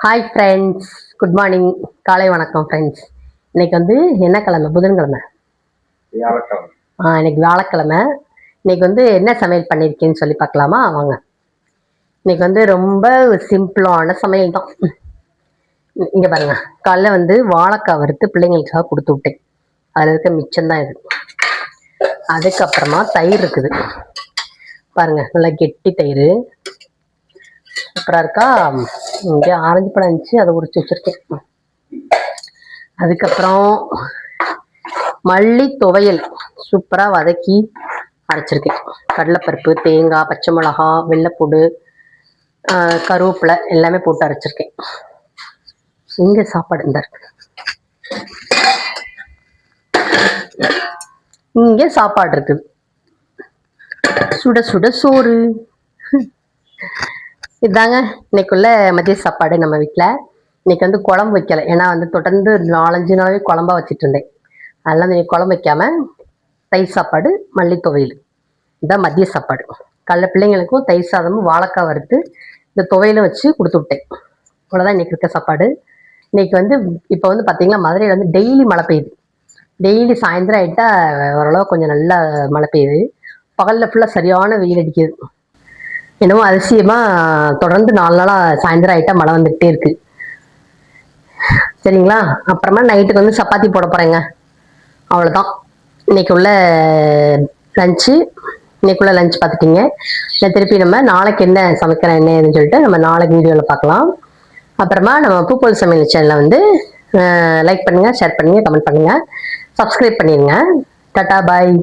Hi friends, good morning, காலை வணக்கம் friends. இன்னைக்கு வந்து என்ன கிழமை? புதன்கிழமை. இன்னைக்கு வியாழக்கிழமை. இன்னைக்கு வந்து என்ன சமையல் பண்ணியிருக்கேன்னு சொல்லி பார்க்கலாமா? வாங்க. இன்னைக்கு வந்து ரொம்ப சிம்பிளான சமையல் தான். இங்கே பாருங்க, காலைல வந்து வாழைக்காய் வறுத்து பிள்ளைங்களுக்காக கொடுத்து விட்டேன். அதில் இருக்க மிச்சம்தான் இது. அதுக்கப்புறமா தயிர் இருக்குது பாருங்க, நல்லா கெட்டி தயிர் சூப்பராக இருக்கா. இங்கே ஆரஞ்சு பழம் இருந்துச்சு, அதை உரிச்சு வச்சிருக்கேன். அதுக்கப்புறம் மல்லி துவையல் சூப்பராக வதக்கி அரைச்சிருக்கேன். கடலைப்பருப்பு, தேங்காய், பச்சை மிளகா, வெள்ளைப்பூடு, கருவேப்பிலை எல்லாமே போட்டு அரைச்சிருக்கேன். இங்கே சாப்பாடு இந்த இங்கே சாப்பாடு இருக்குது. சுட சுட சோறு. இதுதாங்க இன்னைக்குள்ள மதிய சாப்பாடு நம்ம வீட்டில். இன்னைக்கு வந்து குழம்பு வைக்கலை, ஏன்னா வந்து தொடர்ந்து 4-5 நாளாவே குழம்பா வச்சுட்டு இருந்தேன். அதெல்லாம் இன்னைக்கு குழம்பு வைக்காம தயிர் சாப்பாடு, மல்லி துவையல், இதுதான் மதிய சாப்பாடு. காலைல பிள்ளைங்களுக்கும் தயிர் சாதமும் வாழைக்காய் வறுத்து இந்த துவையிலும் வச்சு கொடுத்து விட்டேன். அவ்வளோதான் இன்னைக்கு இருக்க சாப்பாடு. இன்னைக்கு வந்து இப்போ வந்து பார்த்தீங்கன்னா மதுரையில் வந்து டெய்லி மழை பெய்யுது. டெய்லி சாயந்தரம் ஆகிட்டா ஓரளவு கொஞ்சம் நல்லா மழை பெய்யுது. பகலில் ஃபுல்லாக சரியான வெயில் அடிக்குது. என்னமோ அதிசயமாக தொடர்ந்து 4 நாளாக சாயந்தரம் ஆகிட்டா மழை வந்துகிட்டே இருக்கு. சரிங்களா? அப்புறமா நைட்டுக்கு வந்து சப்பாத்தி போட போகிறேங்க. அவ்வளோதான் இன்னைக்கு உள்ள லஞ்சு. இன்னைக்குள்ள லஞ்ச் பார்த்துட்டீங்க. இல்லை திருப்பி நம்ம நாளைக்கு என்ன சமைக்கிறேன் என்ன ஏதுன்னு சொல்லிட்டு நம்ம நாளைக்கு வீடியோவில் பார்க்கலாம். அப்புறமா நம்ம பூப்போல் சமையல் சேனலை வந்து லைக் பண்ணுங்கள், ஷேர் பண்ணுங்கள், கமெண்ட் பண்ணுங்கள், சப்ஸ்கிரைப் பண்ணிடுங்க. டாடா பாய்.